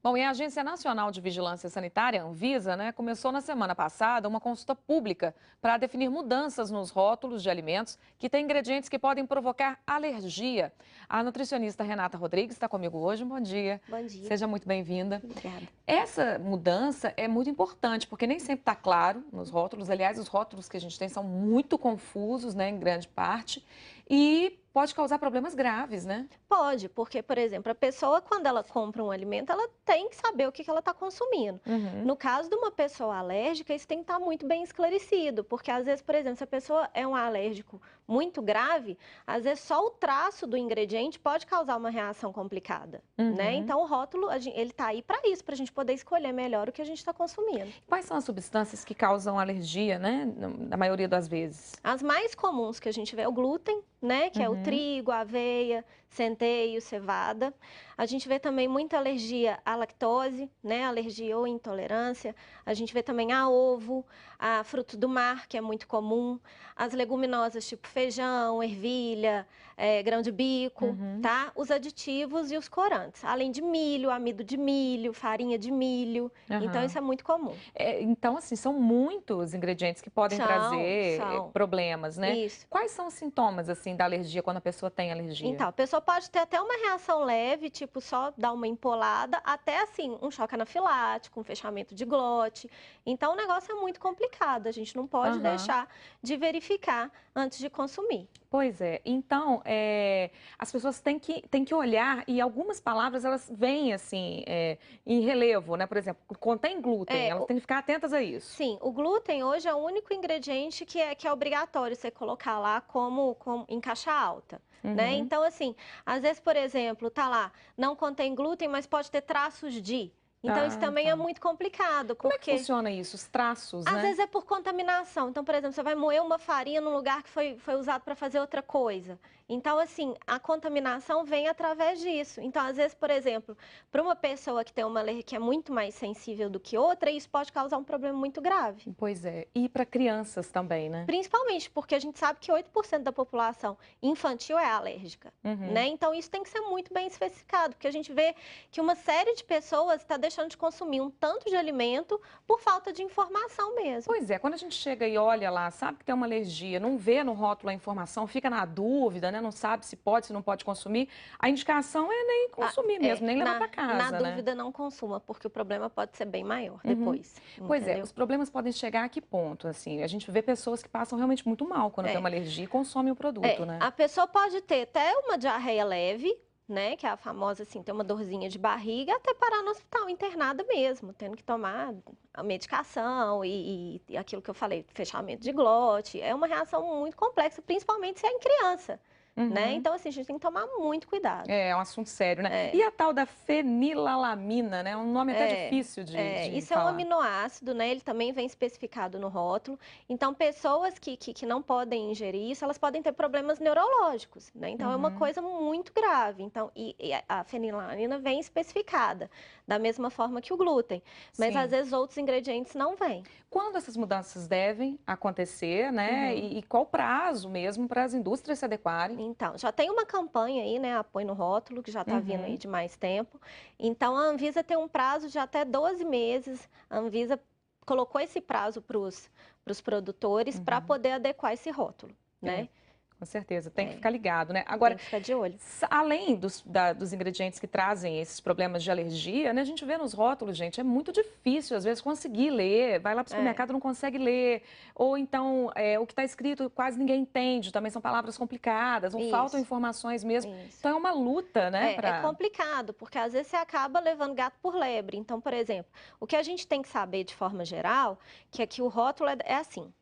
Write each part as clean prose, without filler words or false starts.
Bom, e a Agência Nacional de Vigilância Sanitária, Anvisa, começou na semana passada uma consulta pública para definir mudanças nos rótulos de alimentos que têm ingredientes que podem provocar alergia. A nutricionista Renata Rodrigues está comigo hoje. Bom dia. Bom dia. Seja muito bem-vinda. Obrigada. Essa mudança é muito importante, porque nem sempre está claro nos rótulos. Aliás, os rótulos que a gente tem são muito confusos, em grande parte, e pode causar problemas graves, né? Pode, porque, por exemplo, a pessoa, quando ela compra um alimento, ela tem que saber o que ela está consumindo. Uhum. No caso de uma pessoa alérgica, isso tem que estar muito bem esclarecido, porque às vezes, por exemplo, se a pessoa é um alérgico muito grave, às vezes só o traço do ingrediente pode causar uma reação complicada, né? Uhum. Então, o rótulo, ele está aí para isso, para a gente poder escolher melhor o que a gente está consumindo. Quais são as substâncias que causam alergia, na maioria das vezes? As mais comuns que a gente vê é o glúten, né? Que é o trigo, a aveia, centeio, cevada. A gente vê também muita alergia à lactose, né? Alergia ou intolerância. A gente vê também a ovo, a frutos do mar, que é muito comum. As leguminosas tipo feijão, ervilha, grão de bico, tá? Os aditivos e os corantes. Além de milho, amido de milho, farinha de milho. Então, isso é muito comum. Então, assim, são muitos ingredientes que podem trazer São. problemas, né? Isso. Quais são os sintomas, assim, da alergia quando a pessoa tem alergia? Então, a pessoa pode ter até uma reação leve, tipo só dar uma empolada, até assim, um choque anafilático, um fechamento de glote. Então, o negócio é muito complicado, a gente não pode deixar de verificar antes de consumir. Pois é. Então, as pessoas têm que olhar, e algumas palavras, elas vêm, assim, em relevo, né? Por exemplo, contém glúten, elas têm que ficar atentas a isso. Sim, o glúten hoje é o único ingrediente que é obrigatório você colocar lá como em caixa alta, né? Então, assim, às vezes, por exemplo, tá lá, não contém glúten, mas pode ter traços de. Então, isso também é muito complicado, Como é que porque funciona isso? Os traços, às né? vezes é por contaminação. Então, por exemplo, você vai moer uma farinha num lugar que foi usado para fazer outra coisa. Então, assim, a contaminação vem através disso. Então, às vezes, por exemplo, para uma pessoa que tem uma alergia que é muito mais sensível do que outra, isso pode causar um problema muito grave. Pois é. E para crianças também, né? Principalmente porque a gente sabe que 8% da população infantil é alérgica, né? Então, isso tem que ser muito bem especificado, porque a gente vê que uma série de pessoas está deixando de consumir um tanto de alimento por falta de informação mesmo. Pois é, quando a gente chega e olha lá, sabe que tem uma alergia, não vê no rótulo a informação, fica na dúvida, né? Não sabe se pode, se não pode consumir, a indicação é nem consumir mesmo, nem levar para casa, Na né? dúvida, não consuma, porque o problema pode ser bem maior depois. Pois é, Entendeu? os problemas podem chegar a que ponto, assim? A gente vê pessoas que passam realmente muito mal quando tem uma alergia e consomem o produto, né? A pessoa pode ter até uma diarreia leve, né, que é a famosa, assim, ter uma dorzinha de barriga, até parar no hospital, internada mesmo, tendo que tomar a medicação e aquilo que eu falei, fechamento de glote. É uma reação muito complexa, principalmente se é em criança, né? Então, assim, a gente tem que tomar muito cuidado. É um assunto sério, né? E a tal da fenilalamina, né? Um nome até difícil de Isso é um falar. aminoácido, né? Ele também vem especificado no rótulo. Então, pessoas que não podem ingerir isso, elas podem ter problemas neurológicos, né? Então, é uma coisa muito grave. Então, e a fenilalanina vem especificada, da mesma forma que o glúten. Mas, Sim. às vezes, outros ingredientes não vêm. Quando essas mudanças devem acontecer, né? E qual prazo mesmo para as indústrias se adequarem? Então, já tem uma campanha aí, né, Apoio no Rótulo, que já está vindo aí de mais tempo. Então, a Anvisa tem um prazo de até 12 meses. A Anvisa colocou esse prazo para os produtores para poder adequar esse rótulo, né? Com certeza, tem que ficar ligado, né? Agora, tem que ficar de olho. além dos ingredientes que trazem esses problemas de alergia, né? A gente vê nos rótulos, gente, é muito difícil, às vezes, conseguir ler. Vai lá para o supermercado e não consegue ler. Ou então, o que está escrito quase ninguém entende. Também são palavras complicadas, ou faltam informações mesmo. Então, é uma luta, né? É complicado, porque às vezes você acaba levando gato por lebre. Então, por exemplo, o que a gente tem que saber de forma geral, que é que o rótulo é assim.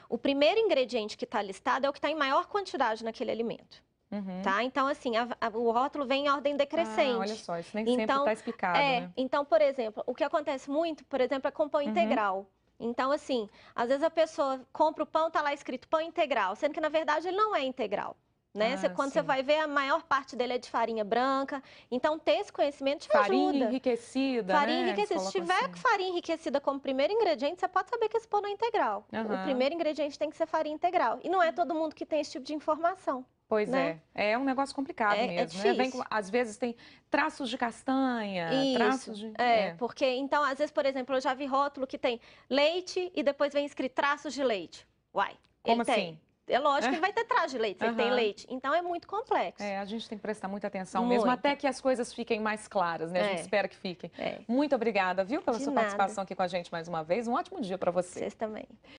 O primeiro ingrediente que está listado é o que está em maior quantidade naquele alimento. Tá? Então, assim, o rótulo vem em ordem decrescente. Olha só, isso nem sempre está explicado, né? Então, por exemplo, o que acontece muito, por exemplo, é com pão integral. Então, assim, às vezes a pessoa compra o pão, tá lá escrito pão integral, sendo que, na verdade, ele não é integral. Né? Quando você vai ver, a maior parte dele é de farinha branca. Então, ter esse conhecimento te ajuda. Farinha enriquecida, Farinha né? enriquecida. Se tiver farinha enriquecida como primeiro ingrediente, você pode saber que esse pão não é integral. O primeiro ingrediente tem que ser farinha integral. E não é todo mundo que tem esse tipo de informação. Pois né? é um negócio complicado É mesmo, né? difícil. Às vezes tem traços de castanha, Isso, traços de... porque então, às vezes, por exemplo, eu já vi rótulo que tem leite e depois vem escrito traços de leite. Uai, Como ele tem. assim? É lógico que ele vai ter traço de leite, se ele tem Aham. leite. Então, é muito complexo. A gente tem que prestar muita atenção mesmo, até que as coisas fiquem mais claras, né? A gente espera que fiquem. É. Muito obrigada, viu, pela De sua nada. participação aqui com a gente mais uma vez. Um ótimo dia para você. Vocês também.